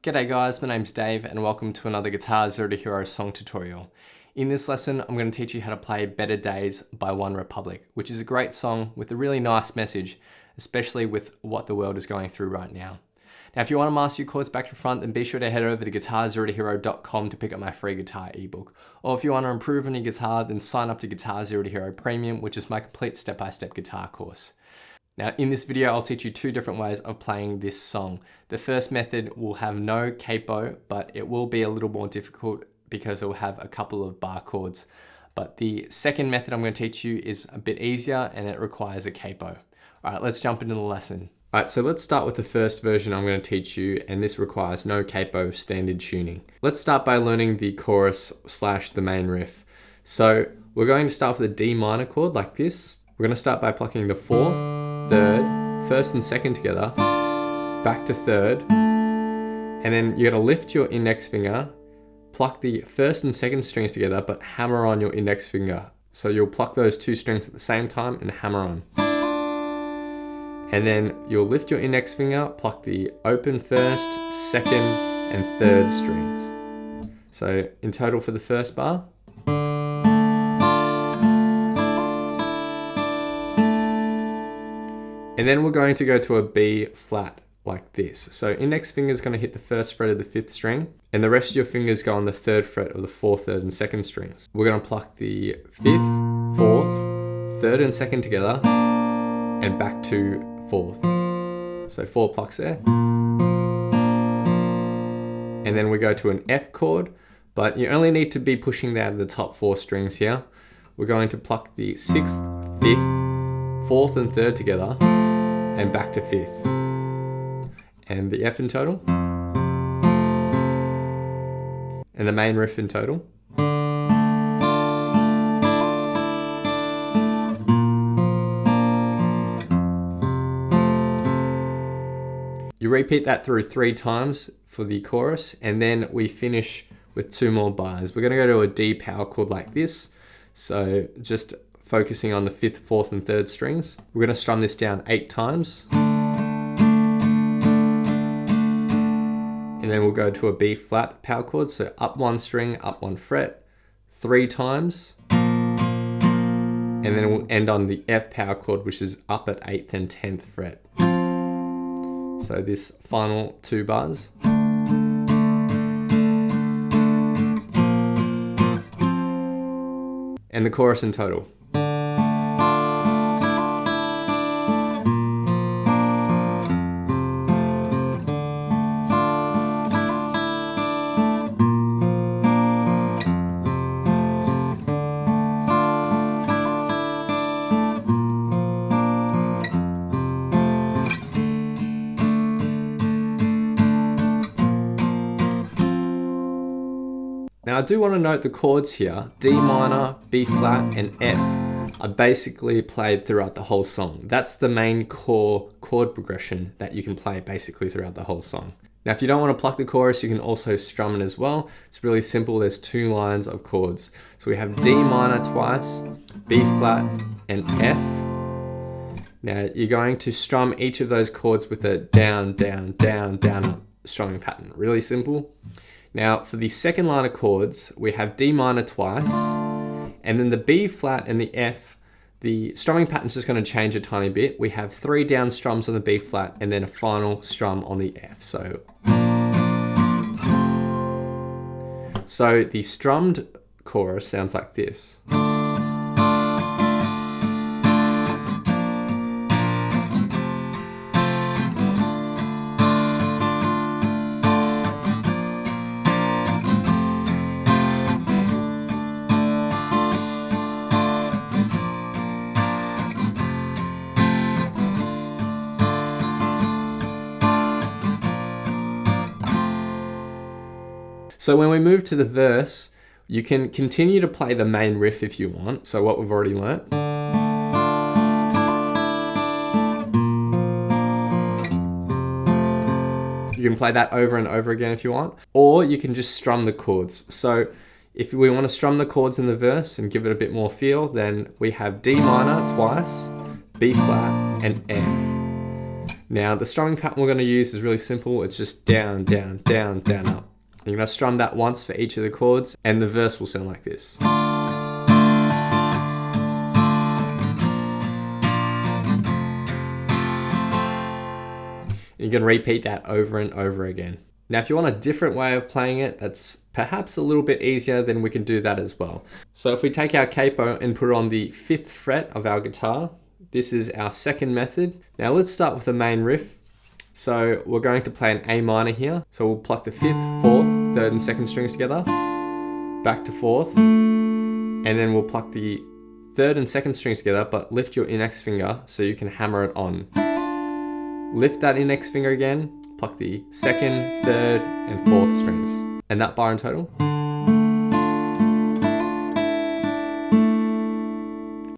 G'day guys, my name's Dave and welcome to another Guitar Zero to Hero song tutorial. In this lesson, I'm going to teach you how to play Better Days by OneRepublic, which is a great song with a really nice message, especially with what the world is going through right now. Now, if you want to master your chords back to front, then be sure to head over to guitarzerotohero.com to pick up my free guitar ebook. Or if you want to improve on your guitar, then sign up to GZ2H Premium, which is my complete step-by-step guitar course. Now in this video, I'll teach you two different ways of playing this song. The first method will have no CAPO, but it will be a little more difficult because it will have a couple of bar chords. But the second method I'm going to teach you is a bit easier and it requires a CAPO. All right, let's jump into the lesson. All right, so let's start with the first version I'm going to teach you, and this requires no CAPO, standard tuning. Let's start by learning the chorus / the main riff. So we're going to start with a D minor chord like this. We're going to start by plucking the fourth, third, first and second together, back to third, and then you're going to lift your index finger, pluck the first and second strings together, but hammer on your index finger. So you'll pluck those two strings at the same time and hammer on. And then you'll lift your index finger, pluck the open first, second, and third strings. So in total for the first bar. And then we're going to go to a B flat like this. So index finger is going to hit the first fret of the fifth string, and the rest of your fingers go on the third fret of the fourth, third, and second strings. We're going to pluck the fifth, fourth, third, and second together, and back to fourth. So 4 plucks there. And then we go to an F chord, but you only need to be pushing down the top 4 strings here. We're going to pluck the sixth, fifth, fourth, and third together, and back to fifth. And the F in total. And the main riff in total. You repeat that through 3 times for the chorus, and then we finish with 2 more bars. We're going to go to a D power chord like this. So just focusing on the 5th, 4th, and 3rd strings. We're going to strum this down 8 times. And then we'll go to a B flat power chord. So up 1 string, up 1 fret, 3 times. And then we'll end on the F power chord, which is up at 8th and 10th fret. So this final 2 bars. And the chorus in total. Now I do want to note the chords here, D minor, B flat, and F are basically played throughout the whole song. That's the main core chord progression that you can play basically throughout the whole song. Now if you don't want to pluck the chorus, you can also strum it as well. It's really simple, there's 2 lines of chords. So we have D minor twice, B flat, and F. Now you're going to strum each of those chords with a down, down, down, down, up strumming pattern. Really simple. Now for the second line of chords, we have D minor twice, and then the B flat and the F, the strumming pattern is just going to change a tiny bit. We have 3 down strums on the B flat and then a final strum on the F. So the strummed chorus sounds like this. So when we move to the verse, you can continue to play the main riff if you want. So what we've already learnt. You can play that over and over again if you want, or you can just strum the chords. So if we want to strum the chords in the verse and give it a bit more feel, then we have D minor twice, B flat, and F. Now the strumming pattern we're going to use is really simple. It's just down, down, down, down, up. You're going to strum that once for each of the chords, and the verse will sound like this. You can repeat that over and over again. Now, if you want a different way of playing it, that's perhaps a little bit easier, then we can do that as well. So if we take our capo and put it on the 5th fret of our guitar, this is our second method. Now let's start with the main riff. So we're going to play an A minor here. So we'll pluck the 5th, 4th, 3rd and 2nd strings together, back to 4th, and then we'll pluck the 3rd and 2nd strings together, but lift your index finger so you can hammer it on. Lift that index finger again, pluck the 2nd, 3rd and 4th strings, and that bar in total.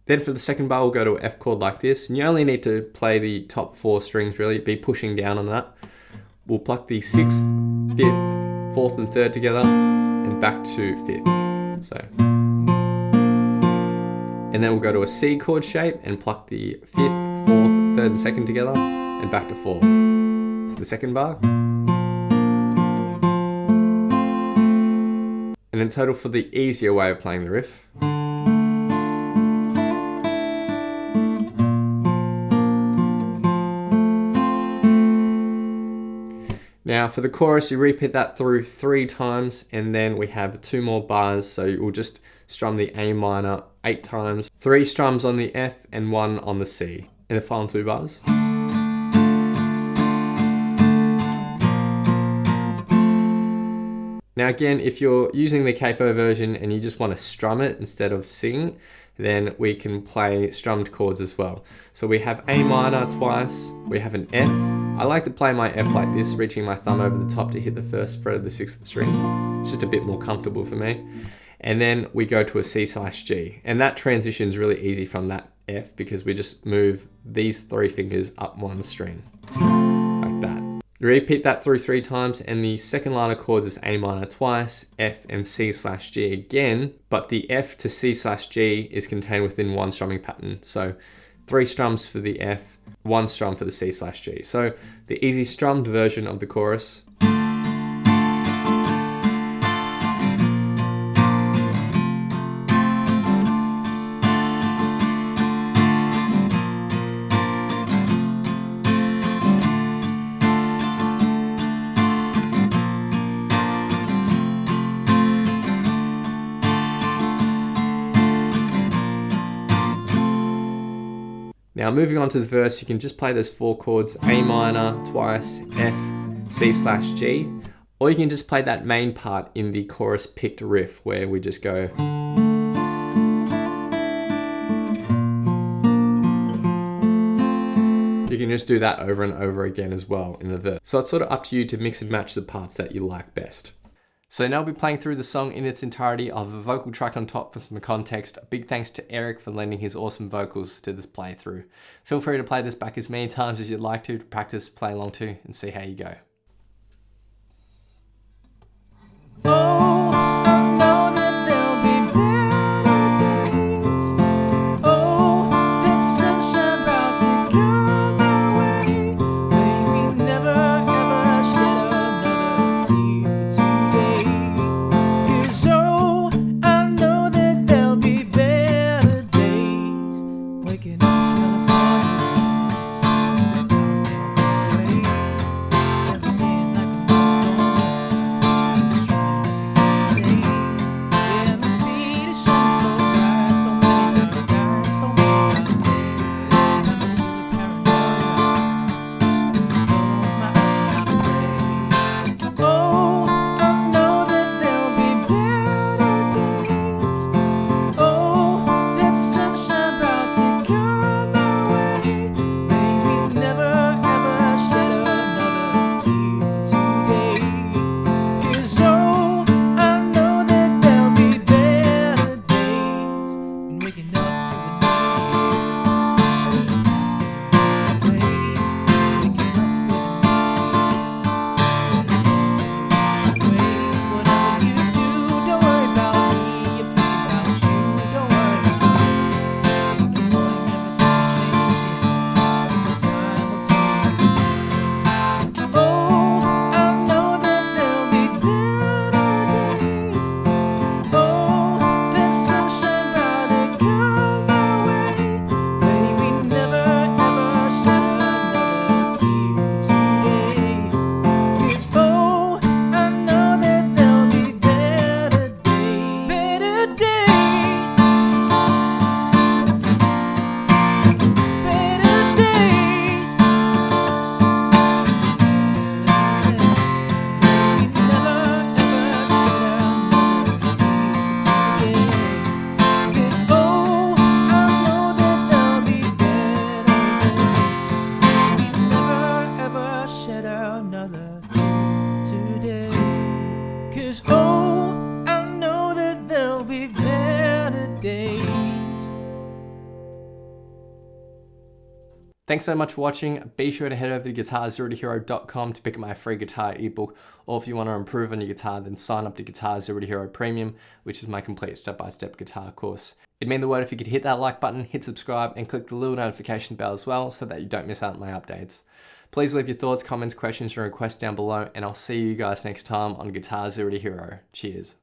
Then for the second bar, we'll go to an F chord like this, and you only need to play the top 4 strings really, be pushing down on that. We'll pluck the 6th, 5th, 4th and 3rd together, and back to 5th, so. And then we'll go to a C chord shape and pluck the 5th, 4th, 3rd and 2nd together, and back to 4th. So the second bar. And in total for the easier way of playing the riff. Now for the chorus, you repeat that through 3 times, and then we have 2 more bars, so we'll just strum the A minor 8 times, 3 strums on the F and 1 on the C in the final 2 bars. Now again, if you're using the capo version and you just want to strum it instead of sing, then we can play strummed chords as well. So we have A minor twice, we have an F. I like to play my F like this, reaching my thumb over the top to hit the 1st fret of the 6th string. It's just a bit more comfortable for me. And then we go to a C/G, and that transition is really easy from that F because we just move these 3 fingers up 1 string, like that. Repeat that through 3 times, and the second line of chords is A minor twice, F and C/G again, but the F to C/G is contained within 1 strumming pattern. So 3 strums for the F, 1 strum for the C/G. So the easy strummed version of the chorus. Now moving on to the verse, you can just play those 4 chords, A minor twice, F, C/G, or you can just play that main part in the chorus picked riff where we just go. You can just do that over and over again as well in the verse. So it's sort of up to you to mix and match the parts that you like best. So now I'll be playing through the song in its entirety. I'll have a vocal track on top for some context. A big thanks to Eric for lending his awesome vocals to this playthrough. Feel free to play this back as many times as you'd like to practice, play along to, and see how you go. Oh, I know that there'll be better days. Oh, that sunshine about to come my way. May we never ever shed another tear for today. 'Cause oh, I know that there'll be better days. Waking up in California, the stars they won't go away. Every day is like a milestone. Thanks so much for watching. Be sure to head over to guitar0tohero.com to pick up my free guitar ebook, or if you want to improve on your guitar, then sign up to Guitar 0 to Hero Premium, which is my complete step-by-step guitar course. It'd mean the world if you could hit that like button, hit subscribe, and click the little notification bell as well so that you don't miss out on my updates. Please leave your thoughts, comments, questions, and requests down below, and I'll see you guys next time on Guitar 0 to Hero. Cheers.